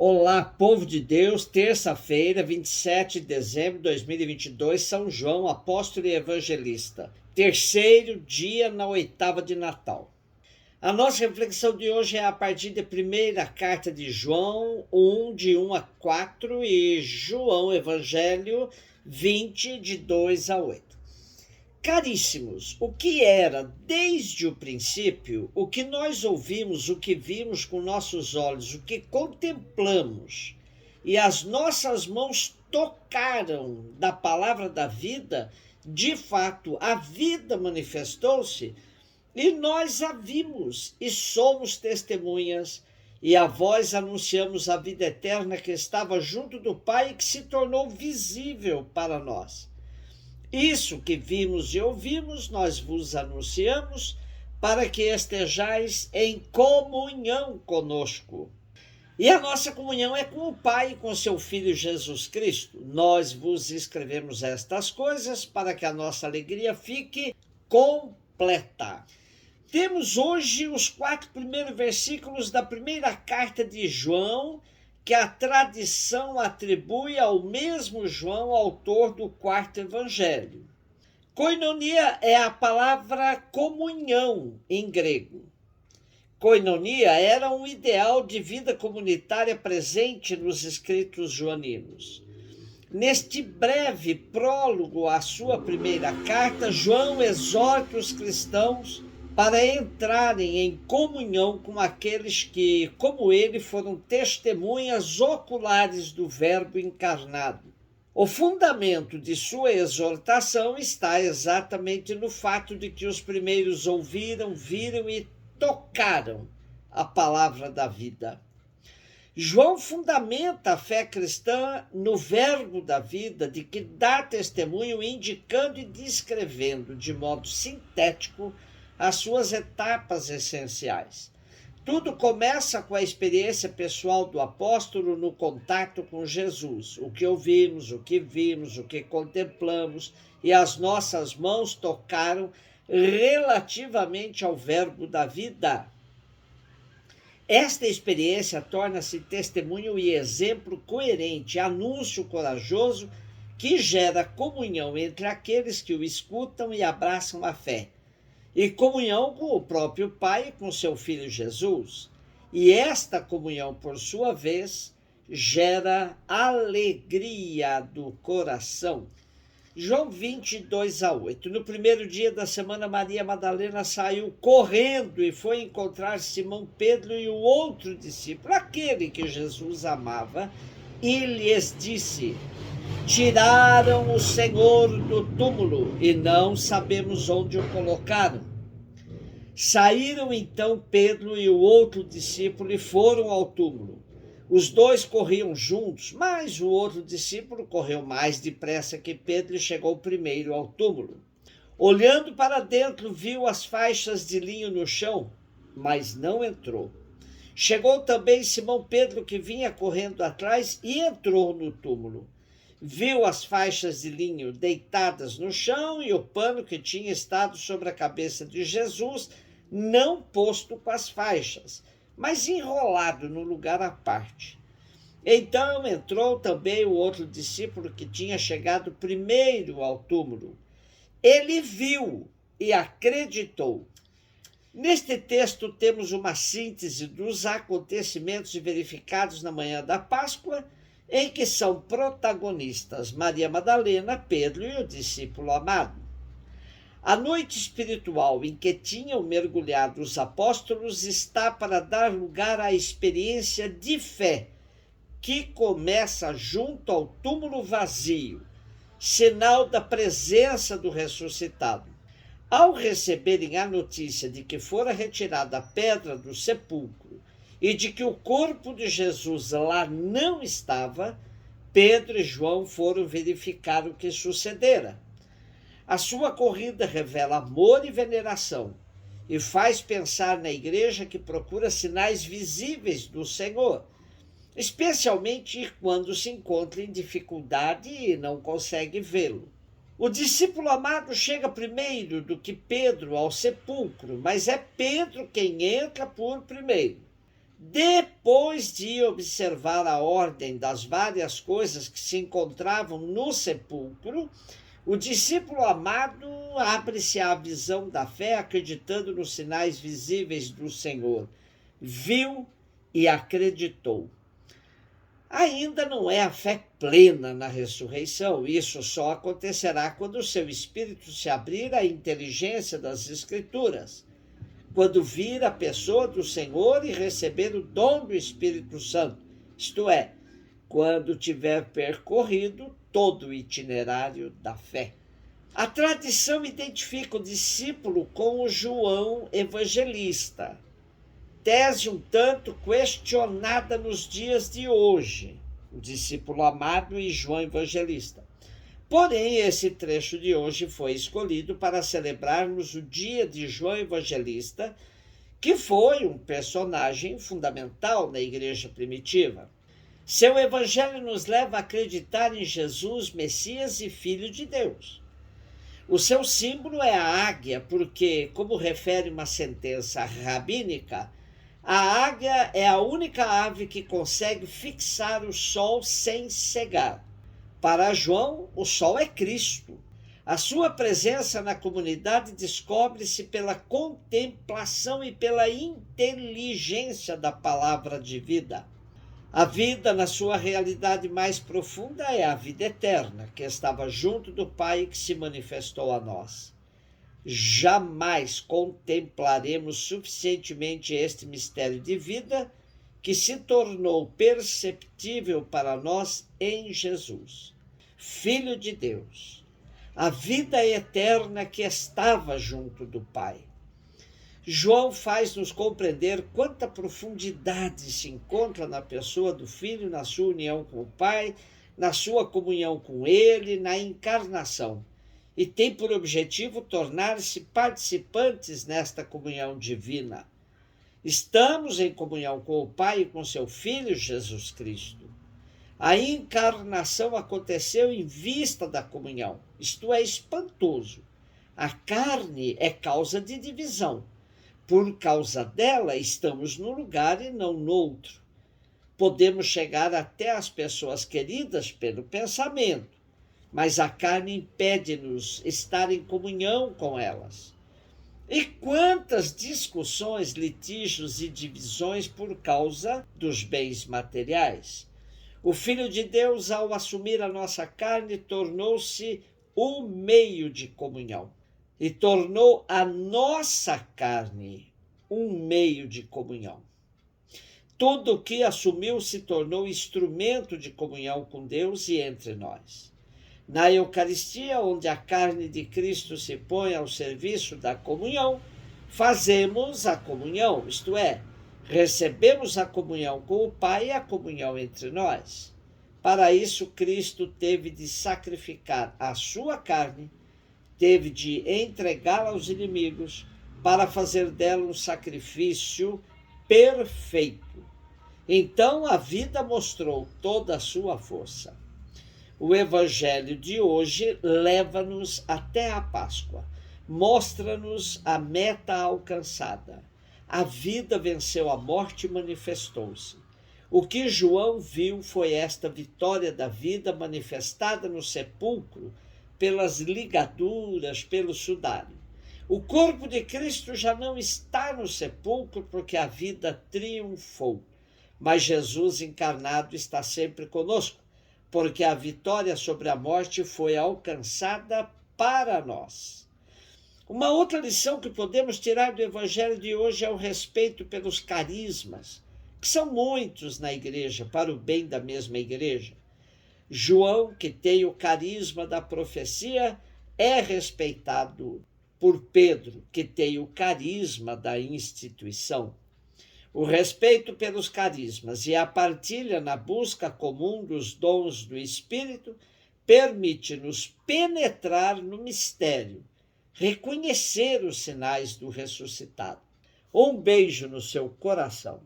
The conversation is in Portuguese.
Olá, povo de Deus, terça-feira, 27 de dezembro de 2022, São João, apóstolo e evangelista, terceiro dia na oitava de Natal. A nossa reflexão de hoje é a partir da primeira carta de João 1, de 1 a 4, e João Evangelho 20, de 2 a 8. Caríssimos, o que era desde o princípio, o que nós ouvimos, o que vimos com nossos olhos, o que contemplamos, e as nossas mãos tocaram da palavra da vida, de fato, a vida manifestou-se, e nós a vimos, e somos testemunhas, e a vós anunciamos a vida eterna que estava junto do Pai e que se tornou visível para nós. Isso que vimos e ouvimos, nós vos anunciamos, para que estejais em comunhão conosco. E a nossa comunhão é com o Pai e com seu Filho Jesus Cristo. Nós vos escrevemos estas coisas para que a nossa alegria fique completa. Temos hoje os 4 primeiros versículos da primeira carta de João, que a tradição atribui ao mesmo João, autor do 4º evangelho. Koinonia é a palavra comunhão em grego. Koinonia era um ideal de vida comunitária presente nos escritos joaninos. Neste breve prólogo à sua primeira carta, João exorta os cristãos para entrarem em comunhão com aqueles que, como ele, foram testemunhas oculares do Verbo encarnado. O fundamento de sua exortação está exatamente no fato de que os primeiros ouviram, viram e tocaram a palavra da vida. João fundamenta a fé cristã no Verbo da vida, de que dá testemunho indicando e descrevendo de modo sintético as suas etapas essenciais. Tudo começa com a experiência pessoal do apóstolo no contato com Jesus. O que ouvimos, o que vimos, o que contemplamos e as nossas mãos tocaram relativamente ao Verbo da vida. Esta experiência torna-se testemunho e exemplo coerente, anúncio corajoso que gera comunhão entre aqueles que o escutam e abraçam a fé, e comunhão com o próprio Pai e com seu Filho Jesus. E esta comunhão, por sua vez, gera alegria do coração. João 22 a 8. No primeiro dia da semana, Maria Madalena saiu correndo e foi encontrar Simão Pedro e o outro discípulo, aquele que Jesus amava, e lhes disse: tiraram o Senhor do túmulo e não sabemos onde o colocaram. Saíram então Pedro e o outro discípulo e foram ao túmulo. Os dois corriam juntos, mas o outro discípulo correu mais depressa que Pedro e chegou primeiro ao túmulo. Olhando para dentro, viu as faixas de linho no chão, mas não entrou. Chegou também Simão Pedro, que vinha correndo atrás, e entrou no túmulo. Viu as faixas de linho deitadas no chão e o pano que tinha estado sobre a cabeça de Jesus, não posto com as faixas, mas enrolado no lugar à parte. Então entrou também o outro discípulo que tinha chegado primeiro ao túmulo. Ele viu e acreditou. Neste texto temos uma síntese dos acontecimentos verificados na manhã da Páscoa, em que são protagonistas Maria Madalena, Pedro e o discípulo amado. A noite espiritual em que tinham mergulhado os apóstolos está para dar lugar à experiência de fé, que começa junto ao túmulo vazio, sinal da presença do ressuscitado. Ao receberem a notícia de que fora retirada a pedra do sepulcro e de que o corpo de Jesus lá não estava, Pedro e João foram verificar o que sucedera. A sua corrida revela amor e veneração e faz pensar na igreja que procura sinais visíveis do Senhor, especialmente quando se encontra em dificuldade e não consegue vê-lo. O discípulo amado chega primeiro do que Pedro ao sepulcro, mas é Pedro quem entra por primeiro. Depois de observar a ordem das várias coisas que se encontravam no sepulcro, o discípulo amado abre-se à visão da fé, acreditando nos sinais visíveis do Senhor. Viu e acreditou. Ainda não é a fé plena na ressurreição. Isso só acontecerá quando o seu espírito se abrir à inteligência das Escrituras, quando vir a pessoa do Senhor e receber o dom do Espírito Santo, isto é, quando tiver percorrido todo o itinerário da fé. A tradição identifica o discípulo com o João Evangelista, tese um tanto questionada nos dias de hoje, o discípulo amado e João Evangelista. Porém, esse trecho de hoje foi escolhido para celebrarmos o dia de João Evangelista, que foi um personagem fundamental na igreja primitiva. Seu evangelho nos leva a acreditar em Jesus, Messias e Filho de Deus. O seu símbolo é a águia, porque, como refere uma sentença rabínica, a águia é a única ave que consegue fixar o sol sem cegar. Para João, o sol é Cristo. A sua presença na comunidade descobre-se pela contemplação e pela inteligência da palavra de vida. A vida, na sua realidade mais profunda, é a vida eterna, que estava junto do Pai e que se manifestou a nós. Jamais contemplaremos suficientemente este mistério de vida que se tornou perceptível para nós em Jesus, Filho de Deus, a vida eterna que estava junto do Pai. João faz-nos compreender quanta profundidade se encontra na pessoa do Filho, na sua união com o Pai, na sua comunhão com Ele, na encarnação, e tem por objetivo tornar-se participantes nesta comunhão divina. Estamos em comunhão com o Pai e com seu Filho Jesus Cristo. A encarnação aconteceu em vista da comunhão. Isto é espantoso. A carne é causa de divisão. Por causa dela, estamos num lugar e não no outro. Podemos chegar até as pessoas queridas pelo pensamento, mas a carne impede-nos estar em comunhão com elas. E quantas discussões, litígios e divisões por causa dos bens materiais. O Filho de Deus, ao assumir a nossa carne, tornou-se o meio de comunhão e tornou a nossa carne um meio de comunhão. Tudo o que assumiu se tornou instrumento de comunhão com Deus e entre nós. Na Eucaristia, onde a carne de Cristo se põe ao serviço da comunhão, fazemos a comunhão, isto é, recebemos a comunhão com o Pai e a comunhão entre nós. Para isso, Cristo teve de sacrificar a sua carne, teve de entregá-la aos inimigos para fazer dela um sacrifício perfeito. Então a vida mostrou toda a sua força. O Evangelho de hoje leva-nos até a Páscoa, mostra-nos a meta alcançada. A vida venceu a morte e manifestou-se. O que João viu foi esta vitória da vida manifestada no sepulcro, pelas ligaduras, pelo sudário. O corpo de Cristo já não está no sepulcro porque a vida triunfou, mas Jesus encarnado está sempre conosco, porque a vitória sobre a morte foi alcançada para nós. Uma outra lição que podemos tirar do Evangelho de hoje é o respeito pelos carismas, que são muitos na igreja, para o bem da mesma igreja. João, que tem o carisma da profecia, é respeitado por Pedro, que tem o carisma da instituição. O respeito pelos carismas e a partilha na busca comum dos dons do Espírito permite-nos penetrar no mistério, reconhecer os sinais do ressuscitado. Um beijo no seu coração.